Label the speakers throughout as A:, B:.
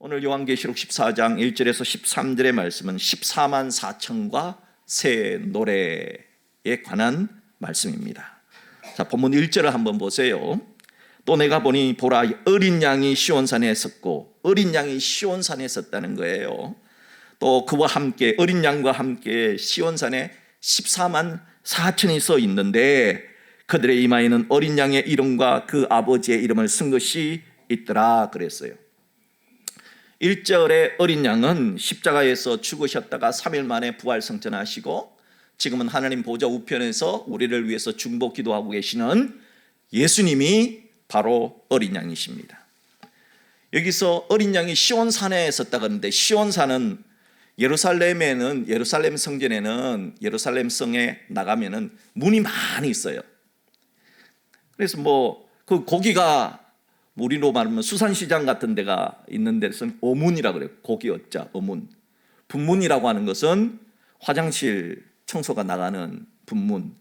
A: 오늘 요한계시록 14장 1절에서 13절의 말씀은 14만 4천과 새 노래에 관한 말씀입니다. 자, 본문 1절을 한번 보세요. 또 내가 보니 보라, 어린 양이 시온산에 섰고, 어린 양이 시온산에 섰다는 거예요. 또 그와 함께, 어린 양과 함께 시온산에 14만 4천이 서 있는데 그들의 이마에는 어린 양의 이름과 그 아버지의 이름을 쓴 것이 있더라 그랬어요. 1절의 어린 양은 십자가에서 죽으셨다가 3일 만에 부활승천하시고 지금은 하나님 보좌 우편에서 우리를 위해서 중보 기도하고 계시는 예수님이 바로 어린 양이십니다. 여기서 어린 양이 시온산에 섰다고 하는데, 시온산은 예루살렘에는, 예루살렘 성전에는, 예루살렘 성에 나가면은 문이 많이 있어요. 그래서 그 고기가, 우리로 말하면 수산시장 같은 데가 있는 데서는 어문이라고 그래요. 고기 어자, 어문. 분문이라고 하는 것은 화장실 청소가 나가는 분문.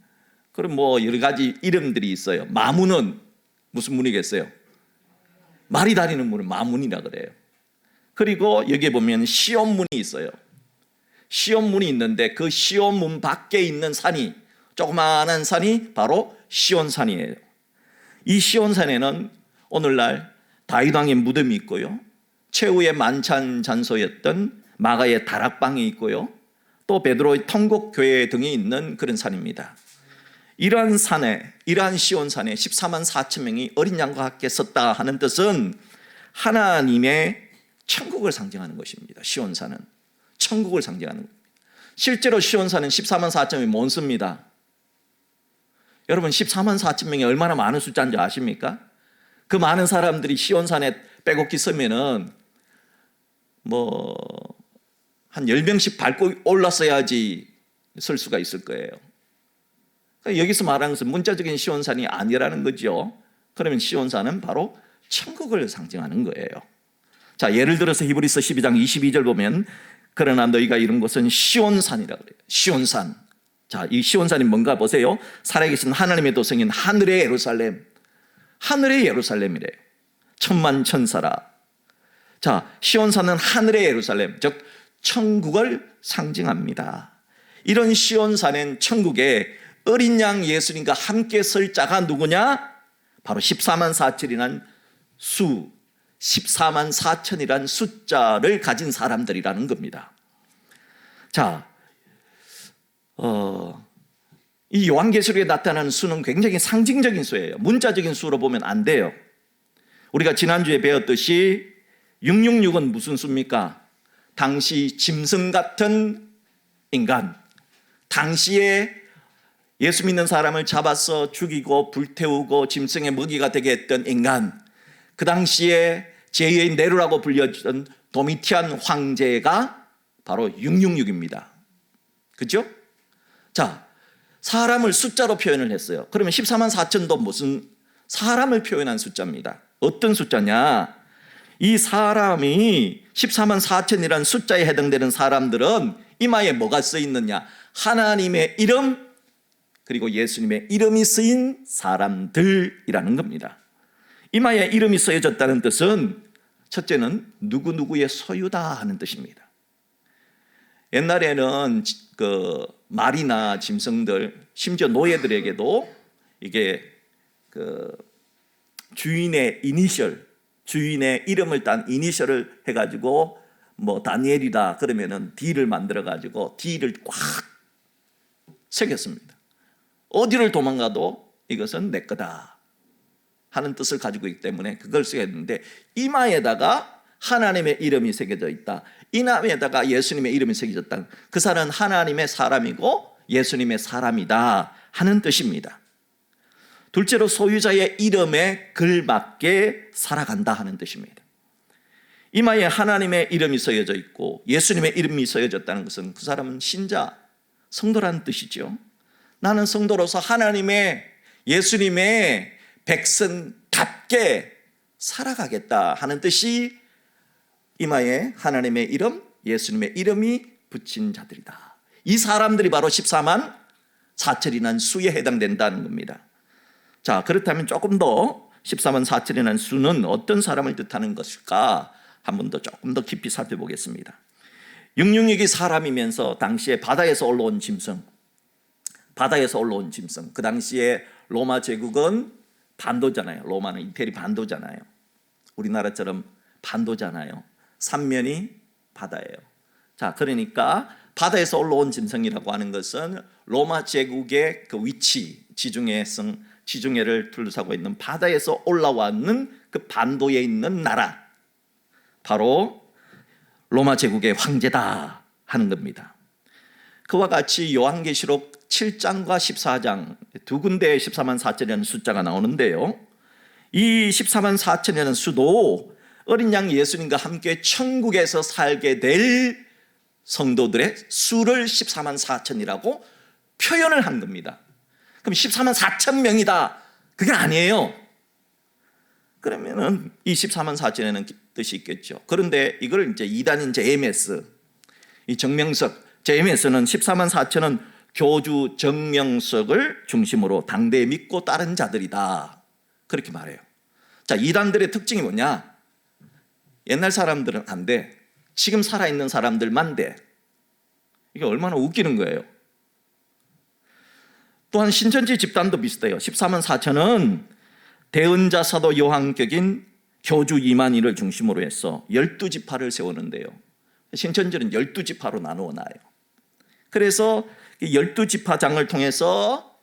A: 그럼 여러 가지 이름들이 있어요. 마문은 무슨 문이겠어요? 말이 다니는 문을 마문이라 그래요. 그리고 여기에 보면 시온문이 있어요. 시온문이 있는데 그 시온문 밖에 있는 산이, 조그마한 산이 바로 시온산이에요. 이 시온산에는 오늘날 다윗 왕의 무덤이 있고요, 최후의 만찬 장소였던 마가의 다락방이 있고요, 또 베드로의 통곡교회 등이 있는 그런 산입니다. 이러한 산에, 이러한 시온산에 14만 4천 명이 어린 양과 함께 섰다 하는 뜻은 하나님의 천국을 상징하는 것입니다. 시온산은 천국을 상징하는 겁니다. 실제로 시온산은 14만 4천이 많습니다. 여러분, 14만 4천 명이 얼마나 많은 숫자인지 아십니까? 그 많은 사람들이 시온산에 빼곡히 서면은 한 10명씩 밟고 올랐어야지 설 수가 있을 거예요. 그러니까 여기서 말하는 것은 문자적인 시온산이 아니라는 거죠. 그러면 시온산은 바로 천국을 상징하는 거예요. 자, 예를 들어서 히브리서 12장 22절 보면, 그러나 너희가 이룬 것은 시온산이라고 그래요. 시온산. 자, 이 시온산이 뭔가 보세요. 살아계신 하나님의 도성인 하늘의 예루살렘. 하늘의 예루살렘이래요. 천만천사라. 자, 시온산은 하늘의 예루살렘, 즉 천국을 상징합니다. 이런 시온산엔 천국에 어린 양 예수님과 함께 설 자가 누구냐? 바로 14만 4천이란 14만 4천이란 숫자를 가진 사람들이라는 겁니다. 자, 이 요한계시록에 나타나는 수는 굉장히 상징적인 수예요. 문자적인 수로 보면 안 돼요. 우리가 지난주에 배웠듯이 666은 무슨 수입니까? 당시 짐승 같은 인간, 당시에 예수 믿는 사람을 잡아서 죽이고 불태우고 짐승의 먹이가 되게 했던 인간, 그 당시에 제2의 네로라고 불려졌던 도미티안 황제가 바로 666입니다. 그죠? 자, 사람을 숫자로 표현을 했어요. 그러면 14만 4천도 무슨 사람을 표현한 숫자입니다. 어떤 숫자냐? 이 사람이 14만 4천이라는 숫자에 해당되는 사람들은 이마에 뭐가 써 있느냐? 하나님의 이름, 그리고 예수님의 이름이 쓰인 사람들이라는 겁니다. 이마에 이름이 쓰여졌다는 뜻은 첫째는 누구누구의 소유다 하는 뜻입니다. 옛날에는 말이나 짐승들, 심지어 노예들에게도 이게 주인의 이니셜, 주인의 이름을 딴 이니셜을 해가지고 다니엘이다 그러면은 D를 만들어가지고 D를 꽉 새겼습니다. 어디를 도망가도 이것은 내 거다 하는 뜻을 가지고 있기 때문에 그걸 써야 했는데, 이마에다가 하나님의 이름이 새겨져 있다, 이마에다가 예수님의 이름이 새겨졌다, 그 사람은 하나님의 사람이고 예수님의 사람이다 하는 뜻입니다. 둘째로 소유자의 이름에 걸맞게 살아간다 하는 뜻입니다. 이마에 하나님의 이름이 써여져 있고 예수님의 이름이 써여졌다는 것은 그 사람은 신자, 성도라는 뜻이죠. 나는 성도로서 하나님의, 예수님의 백성답게 살아가겠다 하는 뜻이 이마에 하나님의 이름, 예수님의 이름이 붙인 자들이다. 이 사람들이 바로 14만 4천이라는 수에 해당된다는 겁니다. 자, 그렇다면 조금 더 14만 4천이라는 수는 어떤 사람을 뜻하는 것일까 한 번 더 조금 더 깊이 살펴보겠습니다. 666이 사람이면서 당시에 바다에서 올라온 짐승, 그 당시에 로마 제국은 반도잖아요. 로마는 이태리 반도잖아요. 우리나라처럼 반도잖아요. 삼면이 바다예요. 자, 그러니까 바다에서 올라온 짐승이라고 하는 것은 로마 제국의 그 위치, 지중해를 둘러싸고 있는 바다에서 올라왔는 그 반도에 있는 나라, 바로 로마 제국의 황제다 하는 겁니다. 그와 같이 요한계시록 7장과 14장 두 군데의 14만 4천이라는 숫자가 나오는데요, 이 14만 4천이라는 수도 어린 양 예수님과 함께 천국에서 살게 될 성도들의 수를 14만 4천이라고 표현을 한 겁니다. 그럼 14만 4천 명이다, 그게 아니에요. 그러면은 이 14만 4천에는 뜻이 있겠죠. 그런데 이걸 이제 이단인 JMS, 이 정명석 JMS는 14만 4천은 교주 정명석을 중심으로 당대에 믿고 따른 자들이다, 그렇게 말해요. 자, 이단들의 특징이 뭐냐? 옛날 사람들은 안 돼, 지금 살아있는 사람들만 돼. 이게 얼마나 웃기는 거예요. 또한 신천지 집단도 비슷해요. 14만 4천은 대은자 사도 요한격인 교주 이만희를 중심으로 해서 12지파를 세우는데요, 신천지는 12지파로 나누어 놔요. 그래서 12지파장을 통해서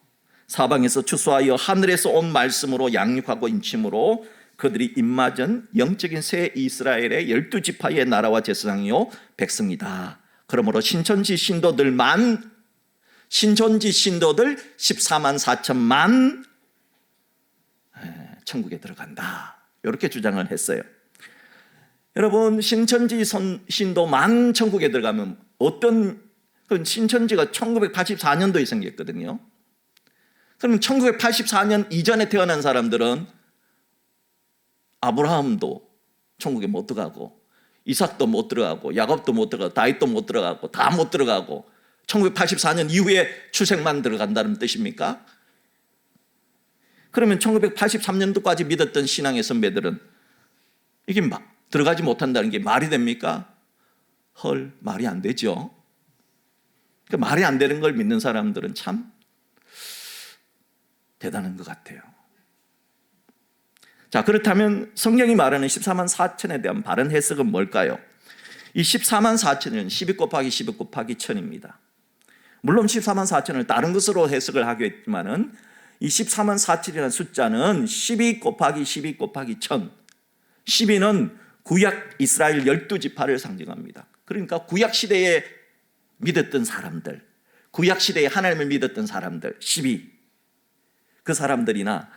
A: 사방에서 추수하여 하늘에서 온 말씀으로 양육하고 인침으로 그들이 입맞은 영적인 새 이스라엘의 12지파의 나라와 제사장이요 백성이다. 그러므로 신천지 신도들 14만 4천만 천국에 들어간다, 이렇게 주장을 했어요. 여러분, 신천지 신도 만 천국에 들어가면 신천지가 1984년도에 생겼거든요. 그럼 1984년 이전에 태어난 사람들은 아브라함도 천국에 못 들어가고, 이삭도 못 들어가고, 야곱도 못 들어가고, 다윗도 못 들어가고, 다 못 들어가고, 1984년 이후에 출생만 들어간다는 뜻입니까? 그러면 1983년도까지 믿었던 신앙의 선배들은 이게 들어가지 못한다는 게 말이 됩니까? 헐, 말이 안 되죠. 그러니까 말이 안 되는 걸 믿는 사람들은 참 대단한 것 같아요. 자, 그렇다면 성경이 말하는 14만 4천에 대한 바른 해석은 뭘까요? 이 14만 4천은 12 곱하기 12 곱하기 1000입니다. 물론 14만 4천을 다른 것으로 해석을 하겠지만은 이 14만 4천이라는 숫자는 12 곱하기 12 곱하기 1000, 12는 구약 이스라엘 12지파를 상징합니다. 그러니까 구약 시대에 믿었던 사람들, 구약 시대에 하나님을 믿었던 사람들 12, 그 사람들이나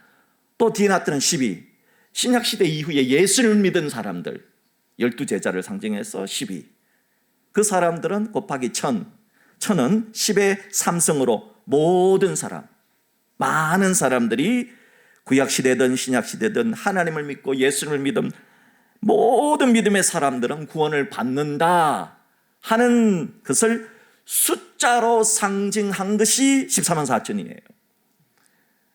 A: 또 뒤에 나타난 12, 신약 시대 이후에 예수를 믿은 사람들 12제자를 상징해서 12, 그 사람들은 곱하기 1000, 1000은 10의 3승으로 모든 사람, 많은 사람들이 구약 시대든 신약 시대든 하나님을 믿고 예수를 믿은 모든 믿음의 사람들은 구원을 받는다 하는 것을 숫자로 상징한 것이 14만 4천이에요.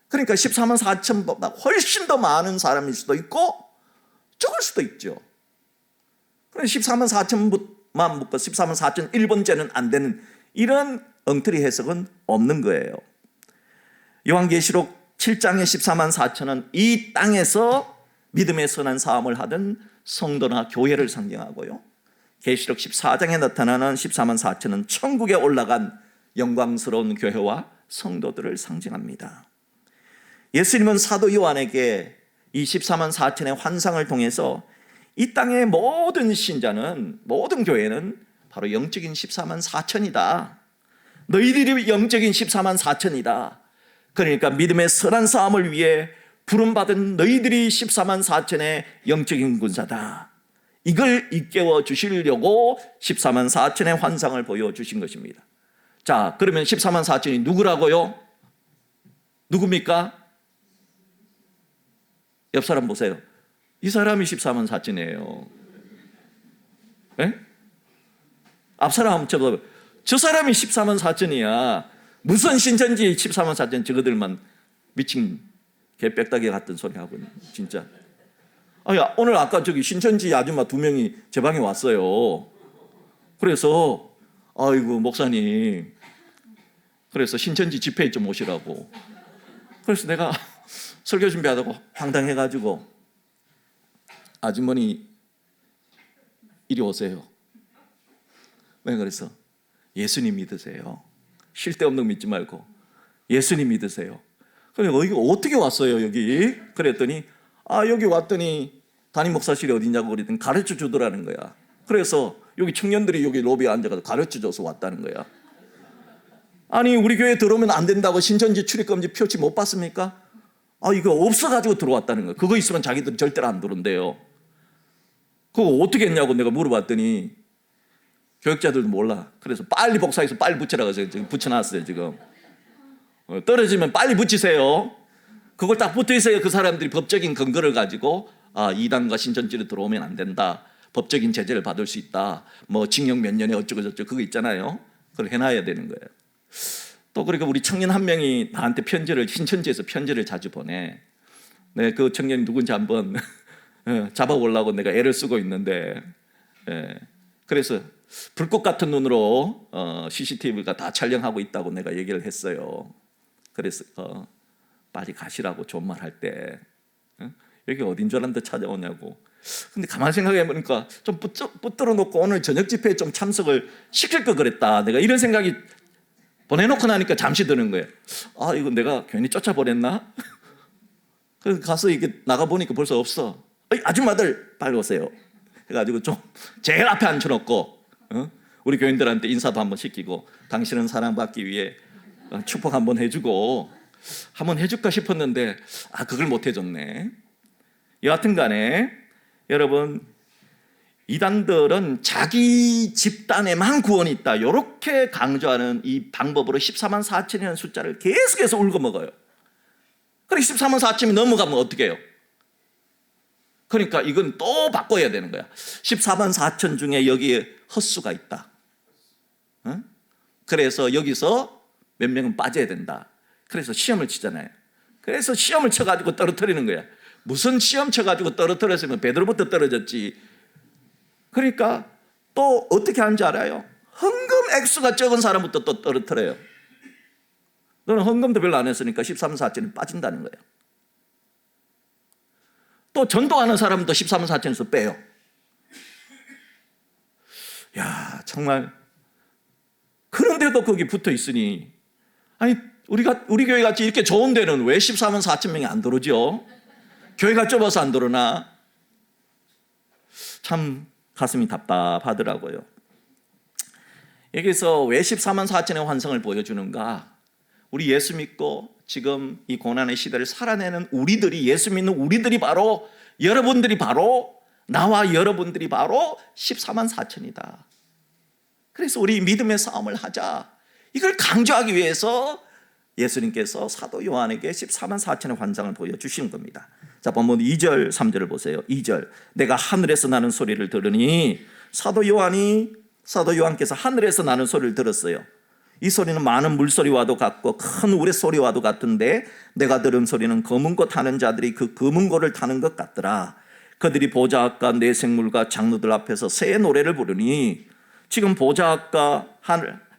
A: 그러니까 14만 4천보다 훨씬 더 많은 사람일 수도 있고 적을 수도 있죠. 그래서 14만 4천만 묶어 14만 4천 1번째는 안 되는 이런 엉터리 해석은 없는 거예요. 요한계시록 7장의 14만 4천은 이 땅에서 믿음의 선한 사함을 하던 성도나 교회를 상징하고요, 계시록 14장에 나타나는 14만 4천은 천국에 올라간 영광스러운 교회와 성도들을 상징합니다. 예수님은 사도 요한에게 이 14만 4천의 환상을 통해서 이 땅의 모든 신자는, 모든 교회는 바로 영적인 14만 4천이다. 너희들이 영적인 14만 4천이다. 그러니까 믿음의 선한 사함을 위해 부름받은 너희들이 14만 4천의 영적인 군사다. 이걸 일깨워 주시려고 14만 4천의 환상을 보여주신 것입니다. 자, 그러면 14만 4천이 누구라고요? 누굽니까? 옆 사람 보세요. 이 사람이 14만 4천이에요. 네? 앞 사람 한번 쳐봐요. 저 사람이 14만 4천이야. 무슨 신천지 14만 4천 저거들만 미친 개빽다귀 같은 소리 하고 진짜. 오늘 아까 저기 신천지 아줌마 2명이 제 방에 왔어요. 그래서 아이고 목사님, 그래서 신천지 집회에 좀 오시라고. 그래서 내가 설교 준비하다가 황당해가지고 아주머니 이리 오세요. 왜 그래서 예수님 믿으세요. 쉴 데 없는 거 믿지 말고 예수님 믿으세요. 그래 여기 어떻게 왔어요 여기? 그랬더니 여기 왔더니 담임 목사실이 어디냐고 그랬더니 가르쳐 주더라는 거야. 그래서 여기 청년들이 여기 로비에 앉아서 가르쳐 줘서 왔다는 거야. 아니 우리 교회 들어오면 안 된다고 신천지 출입금지 표시 못 봤습니까? 이거 없어가지고 들어왔다는 거야. 그거 있으면 자기들은 절대로 안 들어온대요. 그거 어떻게 했냐고 내가 물어봤더니 교육자들도 몰라. 그래서 빨리 복사해서 빨리 붙이라고 해서 지금 붙여놨어요. 지금 떨어지면 빨리 붙이세요. 그걸 딱 붙어 있어야 그 사람들이 법적인 근거를 가지고 이단과 신천지로 들어오면 안 된다, 법적인 제재를 받을 수 있다, 뭐 징역 몇 년에 어쩌고 저쩌고 그거 있잖아요. 그걸 해놔야 되는 거예요. 또 그러니까 우리 청년 한 명이 나한테 신천지에서 편지를 자주 보내. 네, 그 청년이 누군지 한번 잡아보려고 내가 애를 쓰고 있는데, 그래서 불꽃 같은 눈으로 CCTV가 다 촬영하고 있다고 내가 얘기를 했어요. 그래서 빨리 가시라고 존말할 때 여기 어딘 줄 알았는데 찾아오냐고. 근데 가만히 생각해 보니까 좀 붙들어 놓고 오늘 저녁 집회에 좀 참석을 시킬 걸 그랬다, 내가 이런 생각이 보내놓고 나니까 잠시 드는 거예요. 이거 내가 괜히 쫓아보냈나? 그래서 가서 이게 나가보니까 벌써 없어. 아줌마들 빨리 오세요 해가지고 좀 제일 앞에 앉혀놓고 우리 교인들한테 인사도 한번 시키고 당신은 사랑받기 위해 축복 한번 해주고 한번 해줄까 싶었는데 그걸 못 해줬네. 여하튼 간에 여러분, 이단들은 자기 집단에만 구원이 있다 이렇게 강조하는 이 방법으로 14만 4천이라는 숫자를 계속해서 울거먹어요. 그래 14만 4천이 넘어가면 어떻게 해요? 그러니까 이건 또 바꿔야 되는 거야. 14만 4천 중에 여기에 헛수가 있다. 그래서 여기서 몇 명은 빠져야 된다. 그래서 시험을 치잖아요. 그래서 시험을 쳐가지고 떨어뜨리는 거야. 무슨 시험 쳐가지고 떨어뜨렸으면 베드로부터 떨어졌지. 그러니까 또 어떻게 하는지 알아요? 헌금 액수가 적은 사람부터 또 떨어뜨려요. 너는 헌금도 별로 안 했으니까 13만 4천이 빠진다는 거예요. 또 전도하는 사람도 14만 4천에서 빼요. 야, 정말. 그런데도 거기 붙어 있으니, 우리 교회 같이 이렇게 좋은 데는 왜 14만 4천 명이 안 들어오죠? 교회가 좁아서 안 들어오나? 참 가슴이 답답하더라고요. 여기서 왜 14만 4천의 환상을 보여주는가? 우리 예수 믿고 지금 이 고난의 시대를 살아내는 우리들이, 예수 믿는 우리들이 바로, 여러분들이 바로, 나와 여러분들이 바로 14만 4천이다. 그래서 우리 믿음의 싸움을 하자, 이걸 강조하기 위해서 예수님께서 사도 요한에게 14만 4천의 환상을 보여주신 겁니다. 자, 본문 2절 3절을 보세요. 2절, 내가 하늘에서 나는 소리를 들으니, 사도 요한께서 하늘에서 나는 소리를 들었어요. 이 소리는 많은 물소리와도 같고 큰 우레소리와도 같은데 내가 들은 소리는 검은 고 타는 자들이 그 검은 고를 타는 것 같더라. 그들이 보좌악과 네 생물과 장로들 앞에서 새 노래를 부르니, 지금 보좌악과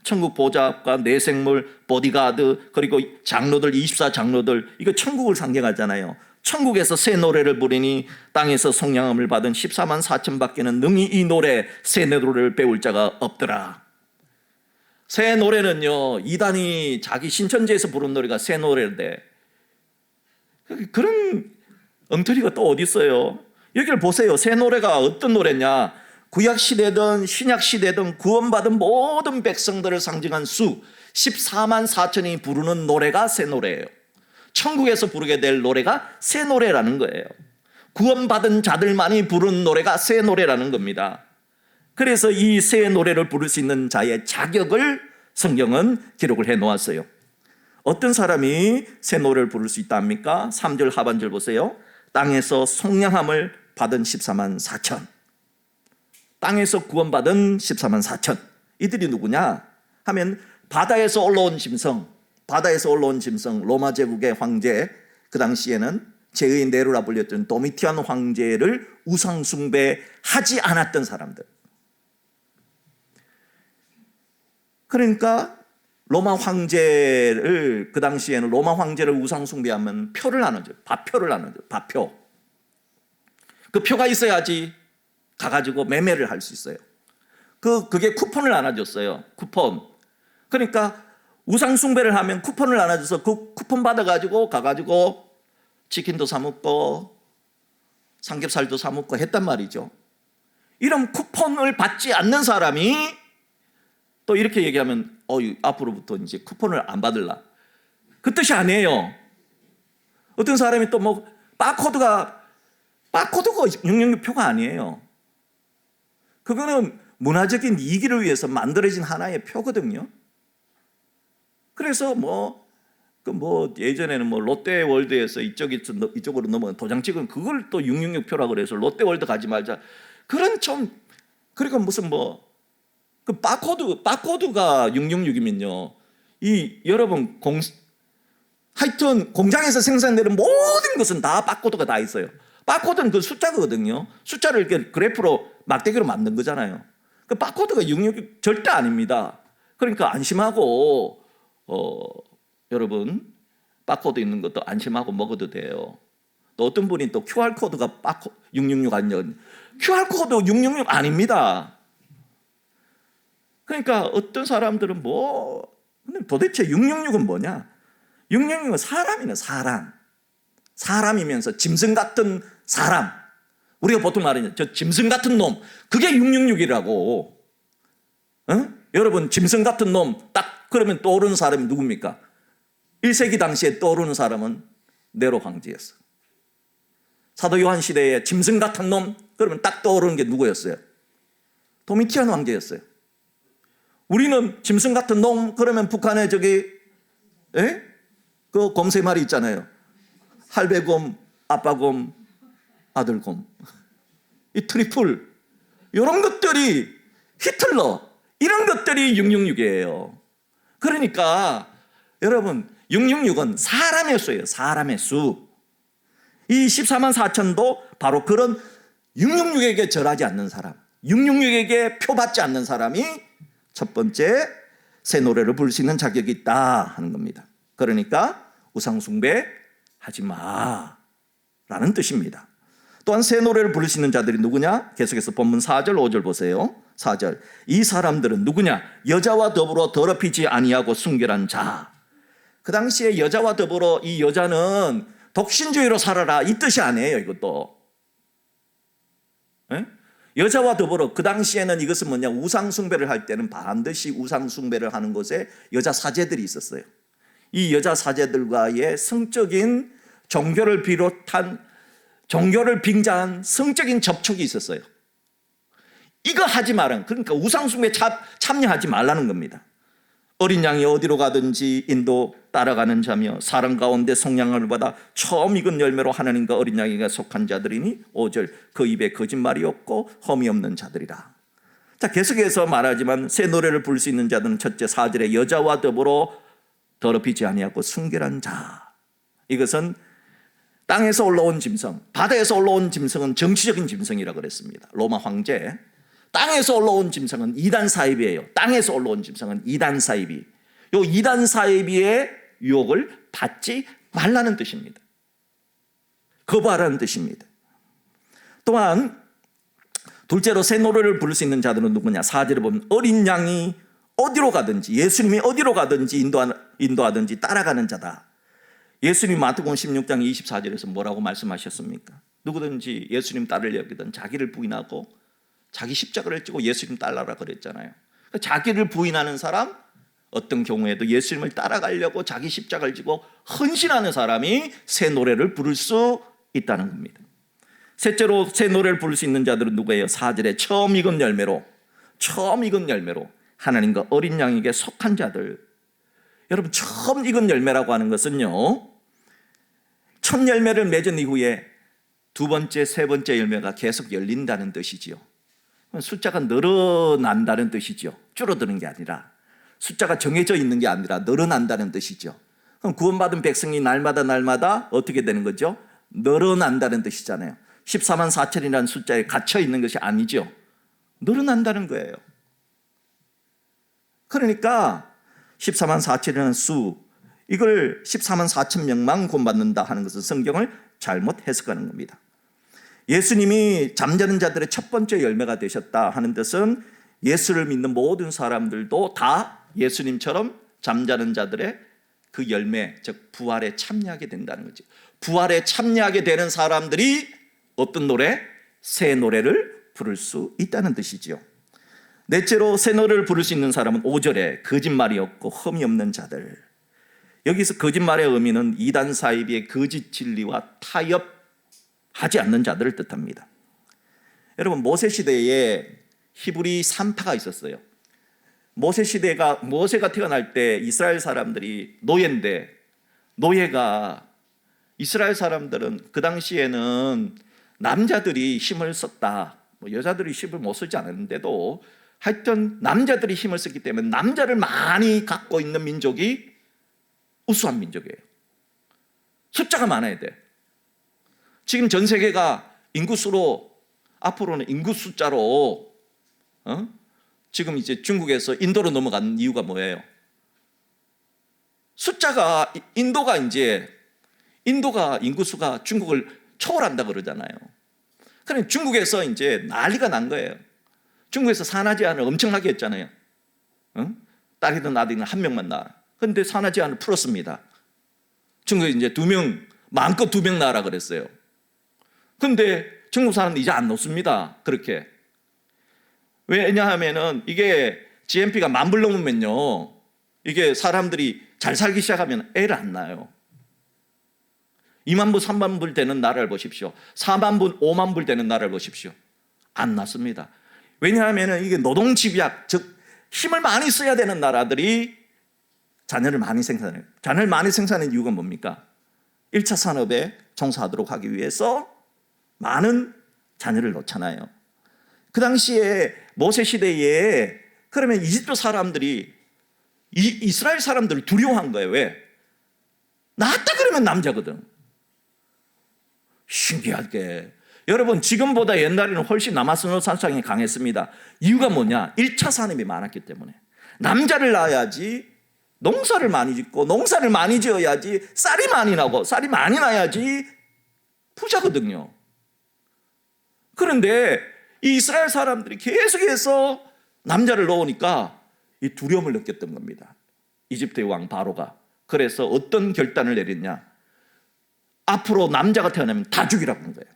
A: 천국 보좌악과 네 생물, 보디가드, 그리고 장로들, 24장로들, 이거 천국을 상징하잖아요. 천국에서 새 노래를 부르니 땅에서 속량함을 받은 14만 4천 밖에는 능히 이 노래, 새 노래를 배울 자가 없더라. 새 노래는요, 이단이 자기 신천지에서 부른 노래가 새 노래인데, 그런 엉터리가 또 어디 있어요? 여기를 보세요. 새 노래가 어떤 노래냐? 구약 시대든 신약 시대든 구원받은 모든 백성들을 상징한 수 14만 4천이 부르는 노래가 새 노래예요. 천국에서 부르게 될 노래가 새 노래라는 거예요. 구원받은 자들만이 부르는 노래가 새 노래라는 겁니다. 그래서 이 새 노래를 부를 수 있는 자의 자격을 성경은 기록을 해 놓았어요. 어떤 사람이 새 노래를 부를 수 있다 합니까? 3절 하반절 보세요. 땅에서 속량함을 받은 14만 4천. 땅에서 구원받은 14만 4천. 이들이 누구냐 하면 바다에서 올라온 짐승, 로마 제국의 황제, 그 당시에는 제의 네로라 불렸던 도미티안 황제를 우상 숭배하지 않았던 사람들. 그러니까 로마 황제를, 그 당시에는 로마 황제를 우상 숭배하면 표를 나눠줘요. 밥표를 나눠줘요. 밥표. 그 표가 있어야지 가가지고 매매를 할 수 있어요. 그게 쿠폰을 나눠줬어요. 쿠폰. 그러니까 우상 숭배를 하면 쿠폰을 나눠줘서 그 쿠폰 받아가지고 가가지고 치킨도 사 먹고 삼겹살도 사 먹고 했단 말이죠. 이런 쿠폰을 받지 않는 사람이 또 이렇게 얘기하면 앞으로부터 이제 쿠폰을 안 받을라. 그 뜻이 아니에요. 어떤 사람이 또 뭐 바코드가 666표가 아니에요. 그거는 문화적인 이익을 위해서 만들어진 하나의 표거든요. 그래서 예전에는 롯데월드에서 이쪽으로 넘어간 도장 찍은 그걸 또 666표라 그래서 롯데월드 가지 말자. 그러니까 무슨 그 바코드가 666이면요. 여러분 하여튼 공장에서 생산되는 모든 것은 다 바코드가 다 있어요. 바코드는 그 숫자거든요. 숫자를 이렇게 그래프로 막대기로 만든 거잖아요. 그 바코드가 666 절대 아닙니다. 그러니까 안심하고 여러분 바코드 있는 것도 안심하고 먹어도 돼요. 또 어떤 분이 또 QR코드가 666 아니냐. QR코드 666 아닙니다. 그러니까 어떤 사람들은 근데 도대체 666은 뭐냐? 666은 사람이네, 사람. 사람이면서 짐승 같은 사람. 우리가 보통 말하는 저 짐승 같은 놈. 그게 666이라고. 여러분 짐승 같은 놈 딱 그러면 떠오르는 사람이 누굽니까? 1세기 당시에 떠오르는 사람은 네로 황제였어. 사도 요한 시대에 짐승 같은 놈 그러면 딱 떠오르는 게 누구였어요? 도미티안 황제였어요. 우리는 짐승 같은 놈 그러면 북한에 그 곰 세 마리 있잖아요. 할배곰, 아빠곰, 아들곰. 이 트리플 이런 것들이 히틀러 이런 것들이 666이에요. 그러니까 여러분 666은 사람의 수예요. 사람의 수. 이 14만 4천도 바로 그런 666에게 절하지 않는 사람, 666에게 표받지 않는 사람이 첫 번째 새 노래를 부를 수 있는 자격이 있다 하는 겁니다. 그러니까 우상 숭배하지 마라는 뜻입니다. 또한 새 노래를 부를 수 있는 자들이 누구냐? 계속해서 본문 4절 5절 보세요. 4절 이 사람들은 누구냐? 여자와 더불어 더럽히지 아니하고 순결한 자. 그 당시에 여자와 더불어 이 여자는 독신주의로 살아라 이 뜻이 아니에요. 이것도 여자와 더불어 그 당시에는 이것은 뭐냐? 우상 숭배를 할 때는 반드시 우상 숭배를 하는 곳에 여자 사제들이 있었어요. 이 여자 사제들과의 성적인 종교를 빙자한 성적인 접촉이 있었어요. 이거 하지 말은 그러니까 우상 숭배에 참여하지 말라는 겁니다. 어린 양이 어디로 가든지 인도 따라가는 자며 사람 가운데 속량을 받아 처음 익은 열매로 하나님과 어린 양에게 속한 자들이니 5절 그 입에 거짓말이 없고 험이 없는 자들이라. 자, 계속해서 말하지만 새 노래를 부를 수 있는 자들은 첫째 4절에 여자와 더불어 더럽히지 아니하고 순결한 자. 이것은 땅에서 올라온 짐승, 바다에서 올라온 짐승은 정치적인 짐승이라고 그랬습니다. 로마 황제. 땅에서 올라온 짐승은 이단 사이비예요. 땅에서 올라온 짐승은 이단 사이비. 요 이단 사이비의 유혹을 받지 말라는 뜻입니다. 거부하라는 뜻입니다. 또한 둘째로 새 노래를 부를 수 있는 자들은 누구냐? 4절에 보면 어린 양이 어디로 가든지 예수님이 어디로 가든지 인도하든지 따라가는 자다. 예수님 마태복음 16장 24절에서 뭐라고 말씀하셨습니까? 누구든지 예수님 따르려 하거든 자기를 부인하고 자기 십자가를 지고 예수님 따라라 그랬잖아요. 그러니까 자기를 부인하는 사람, 어떤 경우에도 예수님을 따라가려고 자기 십자가를 지고 헌신하는 사람이 새 노래를 부를 수 있다는 겁니다. 셋째로 새 노래를 부를 수 있는 자들은 누구예요? 4절에 처음 익은 열매로 하나님과 어린 양에게 속한 자들. 여러분 처음 익은 열매라고 하는 것은요, 첫 열매를 맺은 이후에 두 번째, 세 번째 열매가 계속 열린다는 뜻이지요. 숫자가 늘어난다는 뜻이죠. 줄어드는 게 아니라, 숫자가 정해져 있는 게 아니라 늘어난다는 뜻이죠. 그럼 구원받은 백성이 날마다 어떻게 되는 거죠? 늘어난다는 뜻이잖아요. 14만 4천이라는 숫자에 갇혀 있는 것이 아니죠. 늘어난다는 거예요. 그러니까 14만 4천이라는 수, 이걸 14만 4천 명만 구원받는다 하는 것은 성경을 잘못 해석하는 겁니다. 예수님이 잠자는 자들의 첫 번째 열매가 되셨다 하는 뜻은 예수를 믿는 모든 사람들도 다 예수님처럼 잠자는 자들의 그 열매, 즉 부활에 참여하게 된다는 거죠. 부활에 참여하게 되는 사람들이 어떤 노래? 새 노래를 부를 수 있다는 뜻이죠. 넷째로 새 노래를 부를 수 있는 사람은 5절에 거짓말이 없고 흠이 없는 자들. 여기서 거짓말의 의미는 이단 사이비의 거짓 진리와 타협하지 않는 자들을 뜻합니다. 여러분, 모세 시대에 히브리 산파가 있었어요. 모세가 태어날 때 이스라엘 사람들이 노예인데, 노예가, 이스라엘 사람들은 그 당시에는 남자들이 힘을 썼다, 여자들이 힘을 못 쓰지 않았는데도 하여튼 남자들이 힘을 썼기 때문에 남자를 많이 갖고 있는 민족이 우수한 민족이에요. 숫자가 많아야 돼. 지금 전 세계가 인구수로, 앞으로는 인구 숫자로 지금 이제 중국에서 인도로 넘어간 이유가 뭐예요? 숫자가, 인도가 인구수가 중국을 초월한다 그러잖아요. 그러니까 중국에서 이제 난리가 난 거예요. 중국에서 산하 제한을 엄청나게 했잖아요. 딸이든 아들이든 한 명만 낳아. 그런데 산하 제한을 풀었습니다. 중국에 이제 2명, 마음껏 2명 낳으라 그랬어요. 그런데 중국 사람은 이제 안 놓습니다. 그렇게. 왜냐하면은 이게 GNP가 10,000불 넘으면요, 이게 사람들이 잘 살기 시작하면 애를 안 낳아요. 20,000불, 30,000불 되는 나라를 보십시오. 40,000불, 50,000불 되는 나라를 보십시오. 안 낳습니다. 왜냐하면 이게 노동 집약, 즉 힘을 많이 써야 되는 나라들이 자녀를 많이 생산해요. 자녀를 많이 생산하는 이유가 뭡니까? 1차 산업에 종사하도록 하기 위해서 많은 자녀를 놓잖아요. 그 당시에 모세 시대에 그러면 이집트 사람들이 이스라엘 사람들을 두려워한 거예요. 왜? 낳았다 그러면 남자거든. 신기하게 여러분, 지금보다 옛날에는 훨씬 남아선호 산상이 강했습니다. 이유가 뭐냐? 1차 산업이 많았기 때문에. 남자를 낳아야지 농사를 많이 짓고, 농사를 많이 지어야지 쌀이 많이 나고, 쌀이 많이 나야지 부자거든요. 그런데 이 이스라엘 사람들이 계속해서 남자를 넣으니까 이 두려움을 느꼈던 겁니다. 이집트의 왕 바로가. 그래서 어떤 결단을 내렸냐? 앞으로 남자가 태어나면 다 죽이라고 한 거예요.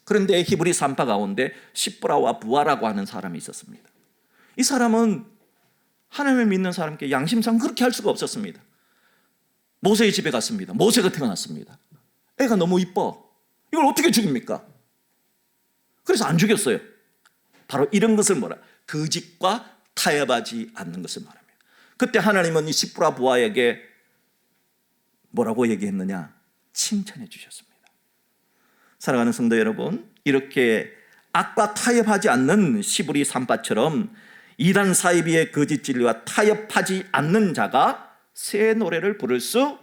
A: 그런데 히브리 산파 가운데 시브라와 부아라고 하는 사람이 있었습니다. 이 사람은 하나님을 믿는 사람께 양심상 그렇게 할 수가 없었습니다. 모세의 집에 갔습니다. 모세가 태어났습니다. 애가 너무 이뻐. 이걸 어떻게 죽입니까? 그래서 안 죽였어요. 바로 이런 것을 뭐라? 거짓과 타협하지 않는 것을 말합니다. 그때 하나님은 이 시브라 부아에게 뭐라고 얘기했느냐? 칭찬해 주셨습니다. 사랑하는 성도 여러분, 이렇게 악과 타협하지 않는 시브리 산파처럼 이단 사이비의 거짓 진리와 타협하지 않는 자가 새 노래를 부를 수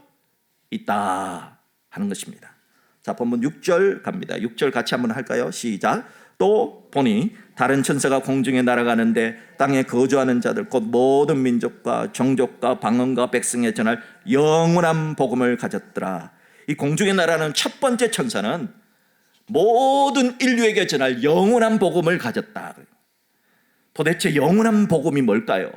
A: 있다 하는 것입니다. 자, 본문 6절 갑니다. 6절 같이 한번 할까요? 시작. 또 보니 다른 천사가 공중에 날아가는데 땅에 거주하는 자들 곧 모든 민족과 종족과 방언과 백성에 전할 영원한 복음을 가졌더라. 이 공중에 날아가는 첫 번째 천사는 모든 인류에게 전할 영원한 복음을 가졌다. 도대체 영원한 복음이 뭘까요?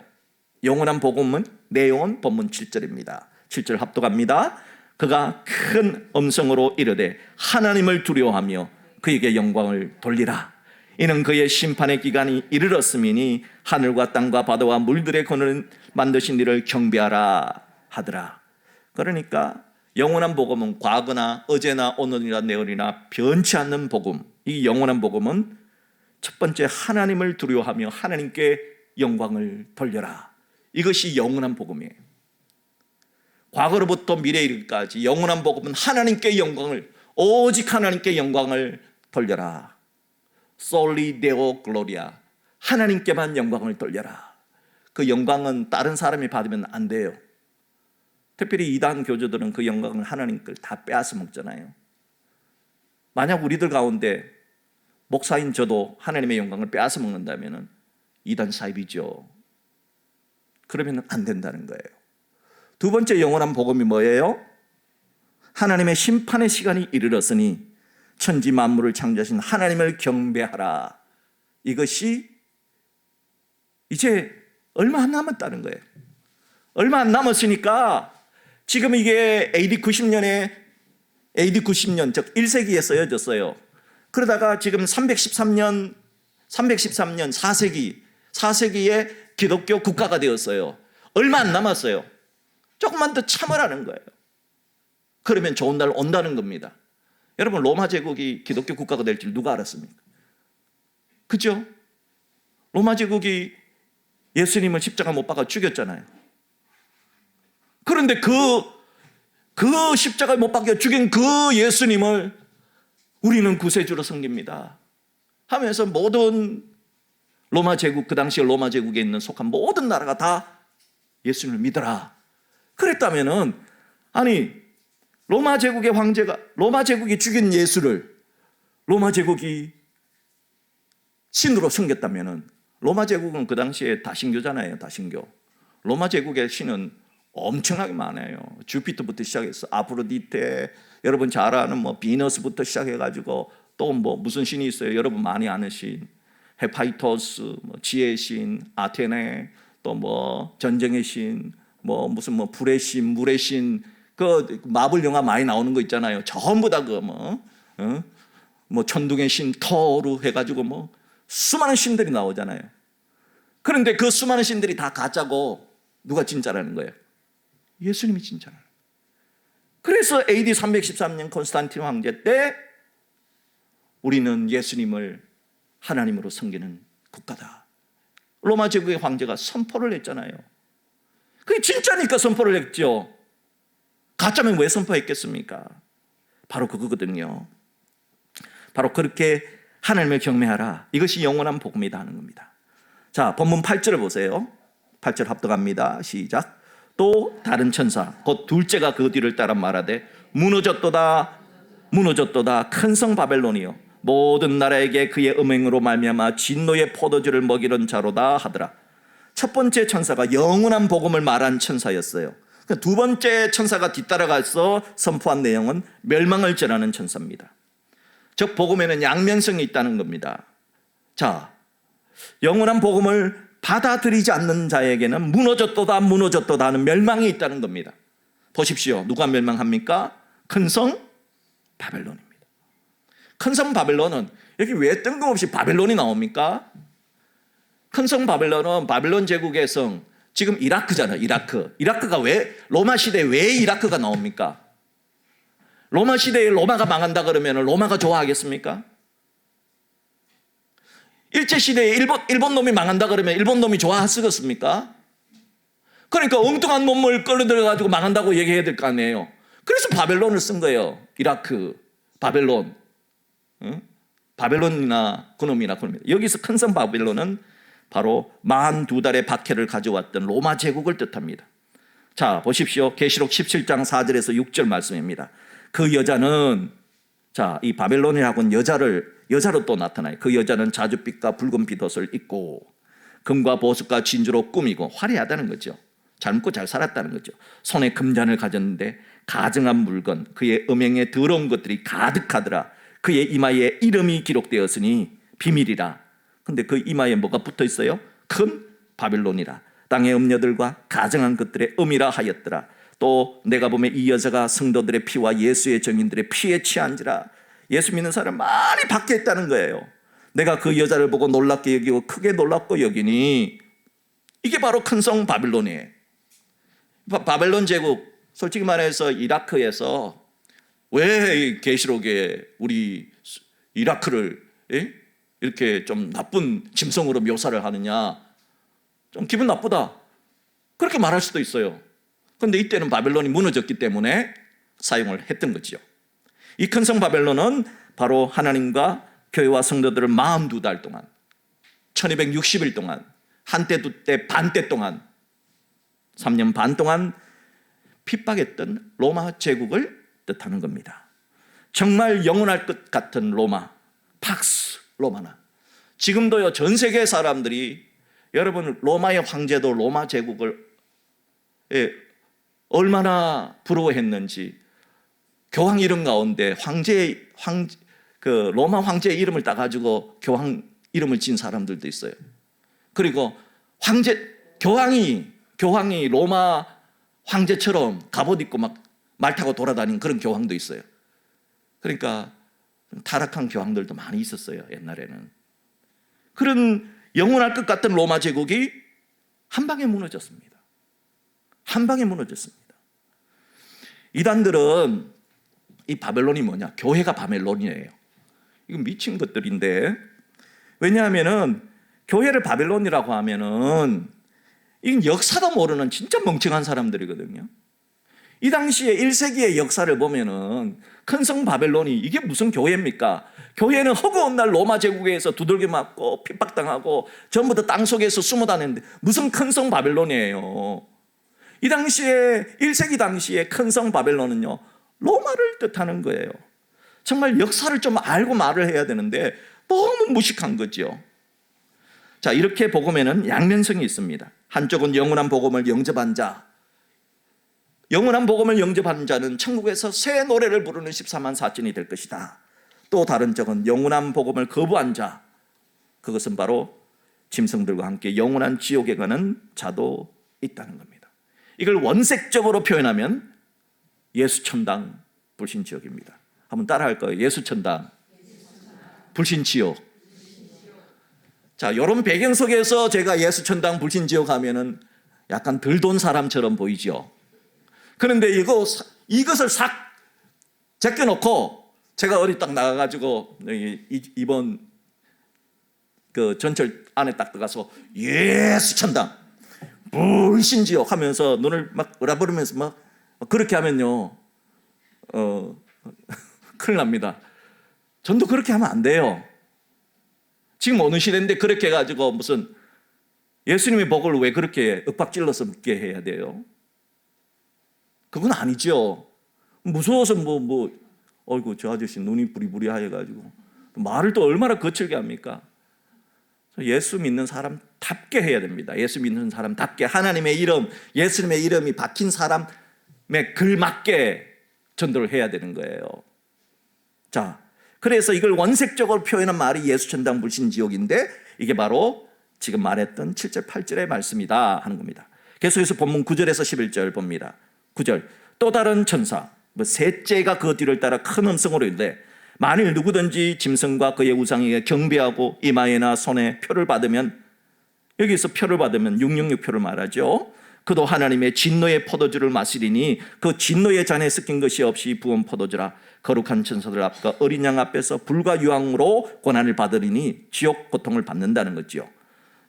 A: 영원한 복음은 내용은 본문 7절입니다. 7절 합독합니다. 그가 큰 음성으로 이르되 하나님을 두려워하며 그에게 영광을 돌리라. 이는 그의 심판의 기간이 이르렀음이니 하늘과 땅과 바다와 물들의 근원을 만드신 이를 경배하라 하더라. 그러니까 영원한 복음은 과거나 어제나 오늘이나 내일이나 변치 않는 복음. 이 영원한 복음은 첫 번째 하나님을 두려워하며 하나님께 영광을 돌려라. 이것이 영원한 복음이에요. 과거로부터 미래에 이르기까지 영원한 복음은 하나님께 영광을, 오직 하나님께 영광을 돌려라. Soli Deo Gloria. 하나님께만 영광을 돌려라. 그 영광은 다른 사람이 받으면 안 돼요. 특별히 이단 교주들은 그 영광을 하나님 걸 다 빼앗아 먹잖아요. 만약 우리들 가운데 목사인 저도 하나님의 영광을 빼앗아 먹는다면 이단 사입이죠. 그러면 안 된다는 거예요. 두 번째 영원한 복음이 뭐예요? 하나님의 심판의 시간이 이르렀으니 천지 만물을 창조하신 하나님을 경배하라. 이것이 이제 얼마 안 남았다는 거예요. 얼마 안 남았으니까 지금 이게 AD 90년 즉 1세기에 쓰여졌어요. 그러다가 지금 313년 4세기에 기독교 국가가 되었어요. 얼마 안 남았어요. 조금만 더 참으라는 거예요. 그러면 좋은 날 온다는 겁니다. 여러분, 로마 제국이 기독교 국가가 될 줄 누가 알았습니까? 그죠? 로마 제국이 예수님을 십자가 못 박아 죽였잖아요. 그런데 그 십자가에 못 박혀 죽인 그 예수님을 우리는 구세주로 섬깁니다 하면서 모든 로마 제국, 그 당시에 로마 제국에 있는 속한 모든 나라가 다 예수님을 믿어라. 그랬다면은, 아니, 로마 제국이 죽인 예수를 로마 제국이 신으로 섬겼다면은, 로마 제국은 그 당시에 다신교잖아요. 다신교. 로마 제국의 신은 엄청나게 많아요. 주피터부터 시작해서 아프로디테, 여러분 잘 아는 뭐 비너스부터 시작해가지고 또 뭐 무슨 신이 있어요. 여러분 많이 아는 신, 헤파이토스, 뭐 지혜의 신, 아테네, 또 뭐 전쟁의 신, 뭐 무슨 뭐 불의 신, 물의 신, 그 마블 영화 많이 나오는 거 있잖아요. 전부 다 그 뭐 천둥의 신, 토르 해가지고 뭐 수많은 신들이 나오잖아요. 그런데 그 수많은 신들이 다 가짜고 누가 진짜라는 거예요? 예수님이 진짜라는 거예요. 그래서 AD 313년 콘스탄틴 황제 때 우리는 예수님을 하나님으로 섬기는 국가다. 로마 제국의 황제가 선포를 했잖아요. 그게 진짜니까 선포를 했죠. 가짜면 왜 선포했겠습니까? 바로 그거거든요. 바로 그렇게 하나님을 경외하라. 이것이 영원한 복음이다 하는 겁니다. 자, 본문 8절을 보세요. 8절 합독합니다. 시작. 또 다른 천사 곧 둘째가 그 뒤를 따라 말하되 무너졌도다 큰 성 바벨론이요 모든 나라에게 그의 음행으로 말미암아 진노의 포도주를 먹이는 자로다 하더라. 첫 번째 천사가 영원한 복음을 말한 천사였어요. 두 번째 천사가 뒤따라가서 선포한 내용은 멸망을 전하는 천사입니다. 즉 복음에는 양면성이 있다는 겁니다. 자, 영원한 복음을 받아들이지 않는 자에게는 무너졌도다 하는 멸망이 있다는 겁니다. 보십시오. 누가 멸망합니까? 큰 성 바벨론입니다. 큰 성 바벨론은 여기 왜 뜬금없이 바벨론이 나옵니까? 큰 성 바벨론은 바벨론 제국의 성, 지금 이라크잖아요. 이라크가 왜 로마 시대에 왜 이라크가 나옵니까? 로마 시대에 로마가 망한다 그러면 로마가 좋아하겠습니까? 일제시대에 일본 놈이 망한다 그러면 일본 놈이 좋아하겠습니까? 그러니까 엉뚱한 놈을 끌어들여가지고 망한다고 얘기해야 될 거 아니에요. 그래서 바벨론을 쓴 거예요. 이라크, 바벨론. 바벨론이나 그놈이나 그놈이나. 여기서 큰 성 바벨론은 바로 42달의 박해를 가져왔던 로마 제국을 뜻합니다. 자, 보십시오. 계시록 17장 4절에서 6절 말씀입니다. 그 여자는, 자, 이 바벨론이라고는 여자로 또 나타나요. 그 여자는 자줏빛과 붉은 핏옷을 입고 금과 보석과 진주로 꾸미고 화려하다는 거죠. 잘 먹고 잘 살았다는 거죠. 손에 금잔을 가졌는데 가증한 물건, 그의 음행에 더러운 것들이 가득하더라. 그의 이마에 이름이 기록되었으니 비밀이라. 근데 그 이마에 뭐가 붙어 있어요? 큰 바벨론이라. 땅의 음녀들과 가증한 것들의 음이라 하였더라. 또 내가 보면 이 여자가 성도들의 피와 예수의 증인들의 피에 취한지라. 예수 믿는 사람 많이 밖에 있다는 거예요. 내가 그 여자를 보고 놀랍게 여기고 크게 놀랍고 여기니 이게 바로 큰 성 바벨론이에요. 바벨론 제국, 솔직히 말해서 이라크에서 왜 계시록에 우리 이라크를 이렇게 좀 나쁜 짐승으로 묘사를 하느냐, 좀 기분 나쁘다 그렇게 말할 수도 있어요. 그런데 이때는 바벨론이 무너졌기 때문에 사용을 했던 거죠. 이 큰 성 바벨론은 바로 하나님과 교회와 성도들을 42달 동안 1260일 동안 한때 두때 반때 동안 3년 반 동안 핍박했던 로마 제국을 뜻하는 겁니다. 정말 영원할 것 같은 로마, 팍스 로마나. 지금도요, 전 세계 사람들이 여러분 로마의 황제도 로마 제국을 얼마나 부러워했는지 교황 이름 가운데 로마 황제의 이름을 따가지고 교황 이름을 진 사람들도 있어요. 그리고 교황이 로마 황제처럼 갑옷 입고 막 말 타고 돌아다니는 그런 교황도 있어요. 그러니까 타락한 교황들도 많이 있었어요, 옛날에는. 그런 영원할 것 같은 로마 제국이 한 방에 무너졌습니다. 한 방에 무너졌습니다. 이단들은 이 바벨론이 뭐냐? 교회가 바벨론이에요. 이건 미친 것들인데, 왜냐하면은 교회를 바벨론이라고 하면은 이건 역사도 모르는 진짜 멍청한 사람들이거든요. 이 당시에 1세기의 역사를 보면은 큰 성 바벨론이 이게 무슨 교회입니까? 교회는 허구한 날 로마 제국에서 두들겨 맞고 핍박당하고 전부 다 땅속에서 숨어 다녔는데 무슨 큰 성 바벨론이에요. 이 당시에 1세기 당시에 큰 성 바벨론은요, 로마를 뜻하는 거예요. 정말 역사를 좀 알고 말을 해야 되는데 너무 무식한 거죠. 자, 이렇게 복음에는 양면성이 있습니다. 한쪽은 영원한 복음을 영접한 자, 영원한 복음을 영접한 자는 천국에서 새 노래를 부르는 14만 4천이 될 것이다. 또 다른 쪽은 영원한 복음을 거부한 자, 그것은 바로 짐승들과 함께 영원한 지옥에 가는 자도 있다는 겁니다. 이걸 원색적으로 표현하면 예수천당 불신지옥입니다. 한번 따라할 거예요. 예수천당 불신지옥. 자, 이런 배경 속에서 제가 예수천당 불신지옥 하면은 약간 덜 돈 사람처럼 보이죠. 그런데 이것을 싹 제껴놓고 제가 어디 딱 나가가지고 이번 그 전철 안에 딱 들어가서 예수천당 불신지옥 하면서 눈을 막 으라버리면서 막 그렇게 하면요, 큰일 납니다. 전도 그렇게 하면 안 돼요. 지금 어느 시대인데 그렇게 해가지고 무슨 예수님의 복을 왜 그렇게 윽박질러서 묻게 해야 돼요? 그건 아니죠. 무서워서 어이구 저 아저씨 눈이 부리부리하여가지고 말을 또 얼마나 거칠게 합니까? 예수 믿는 사람답게 해야 됩니다. 예수 믿는 사람답게 하나님의 이름, 예수님의 이름이 박힌 사람의 글맞게 전도를 해야 되는 거예요. 자, 그래서 이걸 원색적으로 표현한 말이 예수천당 불신지옥인데 이게 바로 지금 말했던 7절 8절의 말씀이다 하는 겁니다. 계속해서 본문 9절에서 11절 봅니다. 9절, 또 다른 천사 셋째가 그 뒤를 따라 큰 음성으로 이르되 만일 누구든지 짐승과 그의 우상에게 경배하고 이마에나 손에 표를 받으면, 여기서 표를 받으면 666표를 말하죠. 그도 하나님의 진노의 포도주를 마시리니 그 진노의 잔에 섞인 것이 없이 부은 포도주라. 거룩한 천사들 앞과 어린 양 앞에서 불과 유황으로 고난을 받으리니 지옥 고통을 받는다는 거죠.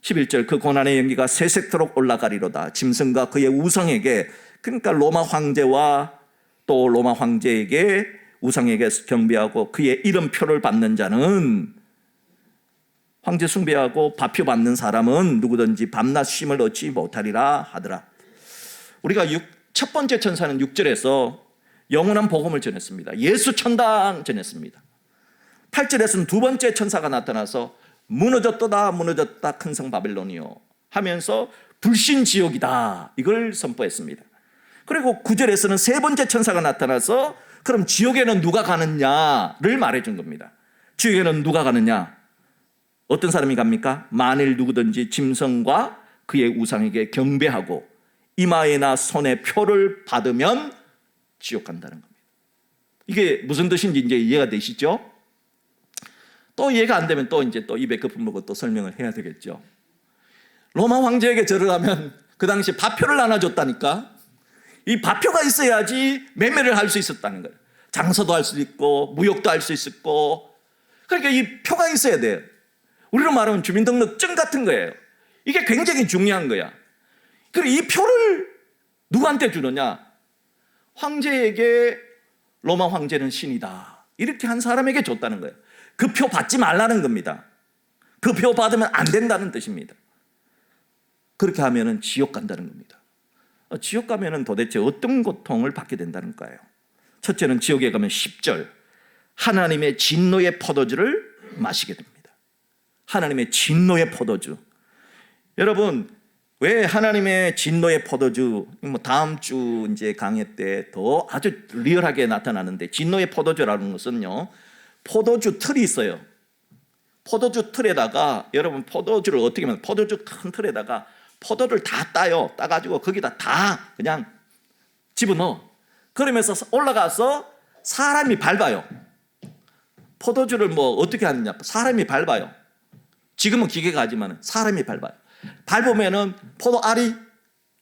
A: 11절, 그 고난의 연기가 세세토록 올라가리로다. 짐승과 그의 우상에게, 그러니까 로마 황제와 또 로마 황제에게 우상에게 경배하고 그의 이름표를 받는 자는, 황제 숭배하고 밥표 받는 사람은 누구든지 밤낮 쉼을 얻지 못하리라 하더라. 우리가 첫 번째 천사는 6절에서 영원한 복음을 전했습니다. 예수 천당 전했습니다. 8절에서는 두 번째 천사가 나타나서 무너졌도다 무너졌다 큰 성 바벨론이요 하면서 불신지옥이다 이걸 선포했습니다. 그리고 9절에서는 세 번째 천사가 나타나서 그럼 지옥에는 누가 가느냐를 말해준 겁니다. 지옥에는 누가 가느냐? 어떤 사람이 갑니까? 만일 누구든지 짐승과 그의 우상에게 경배하고 이마에나 손에 표를 받으면 지옥 간다는 겁니다. 이게 무슨 뜻인지 이제 이해가 되시죠? 또 이해가 안 되면 또 입에 거품 먹고 또 설명을 해야 되겠죠. 로마 황제에게 절을 하면 그 당시 밥표를 나눠줬다니까. 이 밥표가 있어야지 매매를 할 수 있었다는 거예요. 장사도 할 수 있고 무역도 할 수 있었고. 그러니까 이 표가 있어야 돼요. 우리로 말하면 주민등록증 같은 거예요. 이게 굉장히 중요한 거야. 그리고 이 표를 누구한테 주느냐? 황제에게 로마 황제는 신이다. 이렇게 한 사람에게 줬다는 거예요. 그 표 받지 말라는 겁니다. 그 표 받으면 안 된다는 뜻입니다. 그렇게 하면은 지옥 간다는 겁니다. 지옥 가면은 도대체 어떤 고통을 받게 된다는 거예요. 첫째는 지옥에 가면 10절 하나님의 진노의 포도주를 마시게 됩니다. 하나님의 진노의 포도주. 여러분, 왜 하나님의 진노의 포도주, 다음 주 이제 강의 때 더 아주 리얼하게 나타나는데, 진노의 포도주라는 것은요, 포도주 틀이 있어요. 포도주 틀에다가, 여러분 포도주를 어떻게 하면, 포도주 큰 틀에다가 포도를 다 따요. 따가지고 거기다 다 그냥 집어넣어. 그러면서 올라가서 사람이 밟아요. 포도주를 뭐 어떻게 하느냐, 사람이 밟아요. 지금은 기계가 하지만 사람이 밟아요. 밟으면은 포도알이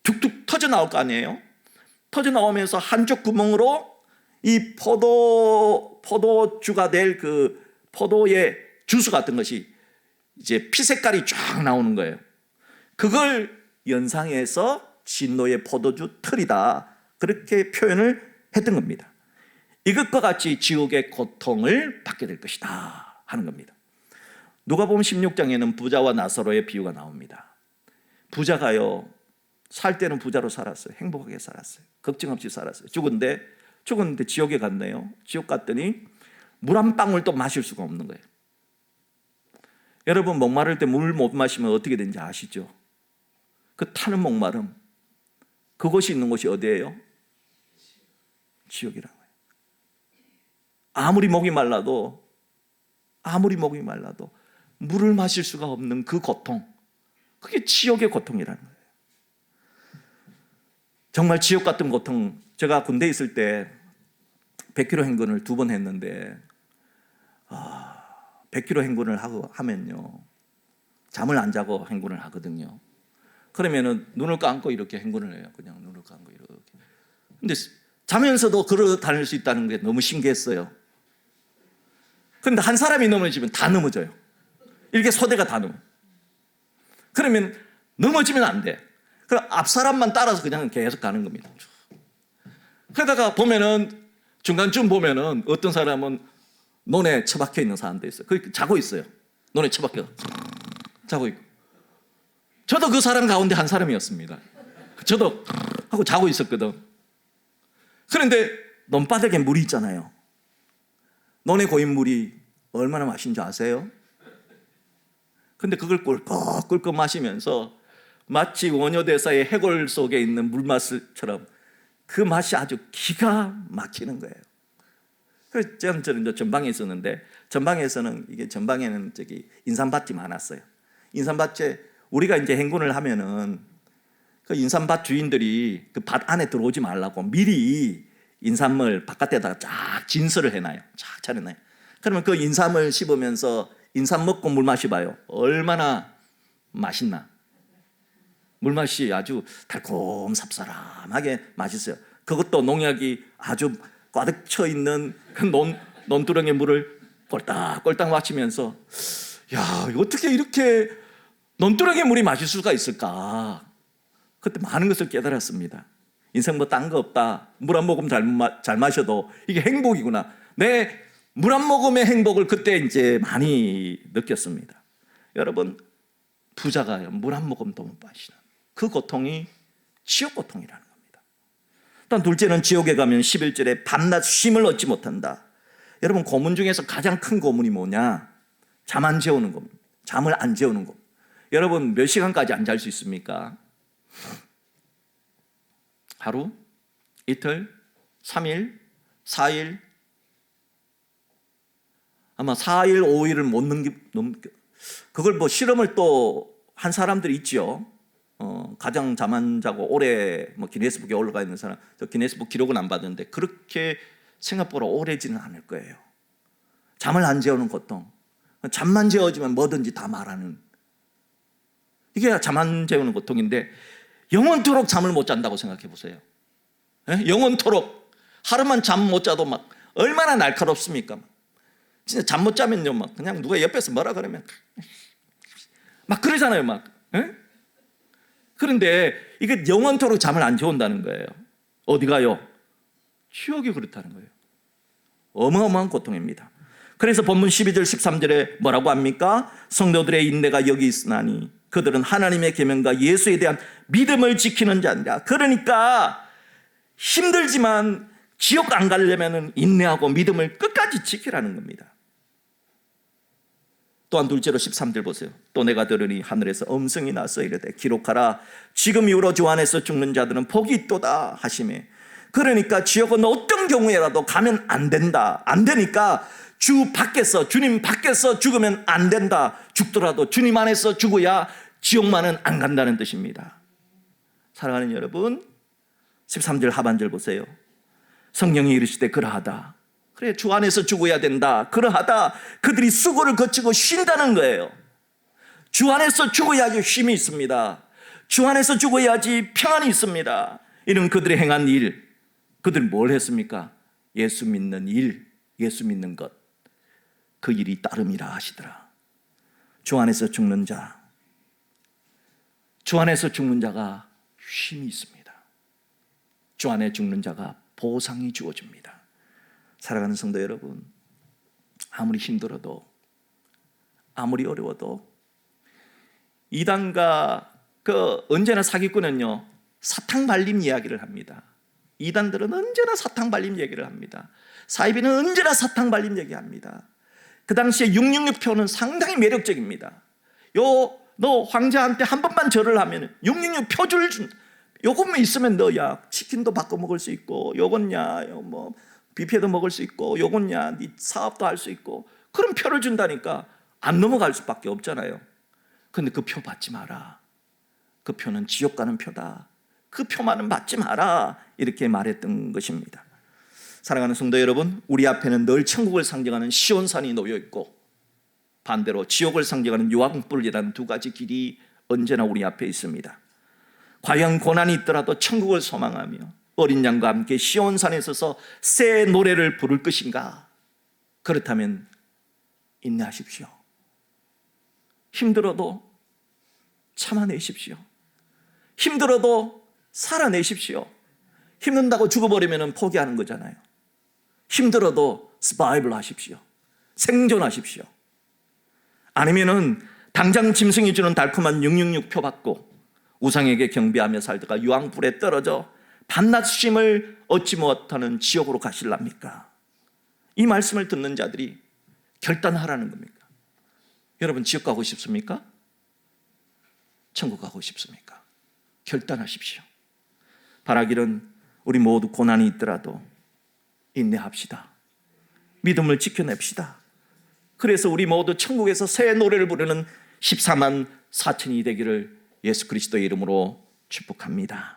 A: 툭툭 터져 나올 거 아니에요. 터져 나오면서 한쪽 구멍으로 이 포도주가 될 그 포도의 주스 같은 것이 이제 피 색깔이 쫙 나오는 거예요. 그걸 연상해서 진노의 포도주 틀이다, 그렇게 표현을 했던 겁니다. 이것과 같이 지옥의 고통을 받게 될 것이다 하는 겁니다. 누가복음 16장에는 부자와 나사로의 비유가 나옵니다. 부자가요, 살 때는 부자로 살았어요. 행복하게 살았어요. 걱정 없이 살았어요. 죽었는데 지옥에 갔네요. 지옥 갔더니 물 한 방울도 마실 수가 없는 거예요. 여러분, 목마를 때 물 못 마시면 어떻게 되는지 아시죠? 그 타는 목마름, 그곳이 있는 곳이 어디예요? 지옥이라는 거예요. 아무리 목이 말라도 물을 마실 수가 없는 그 고통, 그게 지옥의 고통이라는 거예요. 정말 지옥 같은 고통. 제가 군대에 있을 때 100km 행군을 2번 했는데 100km 행군을 하면요, 잠을 안 자고 행군을 하거든요. 그러면은 눈을 감고 이렇게 행군을 해요. 그냥 눈을 감고 이렇게. 근데 자면서도 걸어 다닐 수 있다는 게 너무 신기했어요. 그런데 한 사람이 넘어지면 다 넘어져요. 이렇게 소대가 다 넘어. 그러면 넘어지면 안 돼. 그럼 앞 사람만 따라서 그냥 계속 가는 겁니다. 그러다가 보면은 중간쯤 보면은 어떤 사람은 논에 처박혀 있는 사람도 있어요. 그 자고 있어요. 논에 처박혀 자고 있고. 저도 그 사람 가운데 한 사람이었습니다. 저도 하고 자고 있었거든. 그런데 논바닥에 물이 있잖아요. 논에 고인 물이 얼마나 맛있는 줄 아세요? 근데 그걸 꿀꺽 마시면서 마치 원효대사의 해골 속에 있는 물맛처럼 그 맛이 아주 기가 막히는 거예요. 그래서 저는 이제 전방에 있었는데, 전방에서는 이게 전방에는 인삼밭이 많았어요. 인삼밭에 우리가 이제 행군을 하면은 그 인삼밭 주인들이 그 밭 안에 들어오지 말라고 미리 인삼을 바깥에다가 쫙 진설을 해놔요. 쫙 차려놔요. 그러면 그 인삼을 씹으면서 인삼 먹고 물 마셔봐요. 얼마나 맛있나. 물맛이 아주 달콤 쌉싸름하게 맛있어요. 그것도 농약이 아주 꽈득 쳐 있는 그 논두렁의 물을 꼴딱꼴딱 마시면서, 야, 어떻게 이렇게 논두렁의 물이 마실 수가 있을까? 그때 많은 것을 깨달았습니다. 인생 뭐 딴 거 없다. 물 한 모금 잘 마셔도 이게 행복이구나. 내 물 한 모금의 행복을 그때 이제 많이 느꼈습니다. 여러분, 부자가요, 물 한 모금도 못 마시는 그 고통이 지옥 고통이라는 겁니다. 또 둘째는 지옥에 가면 11절에 밤낮 쉼을 얻지 못한다. 여러분, 고문 중에서 가장 큰 고문이 뭐냐? 잠 안 재우는 겁니다. 잠을 안 재우는 것. 여러분, 몇 시간까지 안 잘 수 있습니까? 하루, 이틀, 3일, 4일, 아마 4일, 5일을 못 넘겨. 그걸 뭐 실험을 또 한 사람들이 있죠. 가장 잠 안 자고 오래 뭐 기네스북에 올라가 있는 사람, 저 기네스북 기록은 안 받았는데 그렇게 생각보다 오래지는 않을 거예요. 잠을 안 재우는 고통. 잠만 재워지면 뭐든지 다 말하는, 이게 잠 안 재우는 고통인데, 영원토록 잠을 못 잔다고 생각해 보세요. 영원토록 하루만 잠 못 자도 막 얼마나 날카롭습니까? 진짜 잠 못 자면요, 막 그냥 누가 옆에서 뭐라 그러면 막 그러잖아요, 막. 그런데 이게 영원토록 잠을 안 재운다는 거예요. 어디 가요? 지옥이 그렇다는 거예요. 어마어마한 고통입니다. 그래서 본문 12절 13절에 뭐라고 합니까? 성도들의 인내가 여기 있으나니 그들은 하나님의 계명과 예수에 대한 믿음을 지키는 자니라. 그러니까 힘들지만 지옥 안 가려면 인내하고 믿음을 끝까지 끝까지 지키라는 겁니다. 또한 둘째로 13절 보세요. 또 내가 들으니 하늘에서 음성이 나서 이르되 기록하라. 지금 이후로 주 안에서 죽는 자들은 복이 있도다 하시매. 그러니까 지옥은 어떤 경우에라도 가면 안 된다. 안 되니까 주님 밖에서 죽으면 안 된다. 죽더라도 주님 안에서 죽어야 지옥만은 안 간다는 뜻입니다. 사랑하는 여러분, 13절 하반절 보세요. 성령이 이르시되 그러하다. 그래, 주 안에서 죽어야 된다. 그러하다. 그들이 수고를 거치고 쉰다는 거예요. 주 안에서 죽어야지 쉼이 있습니다. 주 안에서 죽어야지 평안이 있습니다. 이런 그들이 행한 일, 그들이 뭘 했습니까? 예수 믿는 일, 예수 믿는 것, 그 일이 따름이라 하시더라. 주 안에서 죽는 자, 주 안에서 죽는 자가 쉼이 있습니다. 주 안에 죽는 자가 보상이 주어집니다. 사랑하는 성도 여러분, 아무리 힘들어도, 아무리 어려워도 이단과 언제나 사기꾼은요, 사탕 발림 이야기를 합니다. 이단들은 언제나 사탕 발림 얘기를 합니다. 사이비는 언제나 사탕 발림 얘기합니다. 그 당시에 666표는 상당히 매력적입니다. 너 황제한테 한 번만 절을 하면 666 표줄 요것만 있으면 너야 치킨도 바꿔 먹을 수 있고, 요건야 뭐 뷔페도 먹을 수 있고, 요건야 네 사업도 할 수 있고, 그런 표를 준다니까 안 넘어갈 수밖에 없잖아요. 근데 그 표 받지 마라. 그 표는 지옥 가는 표다. 그 표만은 받지 마라. 이렇게 말했던 것입니다. 사랑하는 성도 여러분, 우리 앞에는 늘 천국을 상징하는 시온산이 놓여 있고, 반대로 지옥을 상징하는 유황불이라는 두 가지 길이 언제나 우리 앞에 있습니다. 과연 고난이 있더라도 천국을 소망하며 어린 양과 함께 시온산에 서서 새 노래를 부를 것인가? 그렇다면 인내하십시오. 힘들어도 참아내십시오. 힘들어도 살아내십시오. 힘든다고 죽어버리면 포기하는 거잖아요. 힘들어도 서바이벌 하십시오. 생존하십시오. 아니면은 당장 짐승이 주는 달콤한 666표 받고 우상에게 경배하며 살다가 유황불에 떨어져 밤낮 쉼을 얻지 못하는 지옥으로 가실랍니까? 이 말씀을 듣는 자들이 결단하라는 겁니까? 여러분, 지옥 가고 싶습니까? 천국 가고 싶습니까? 결단하십시오. 바라기는 우리 모두 고난이 있더라도 인내합시다. 믿음을 지켜냅시다. 그래서 우리 모두 천국에서 새 노래를 부르는 14만 4천이 되기를 예수 그리스도의 이름으로 축복합니다.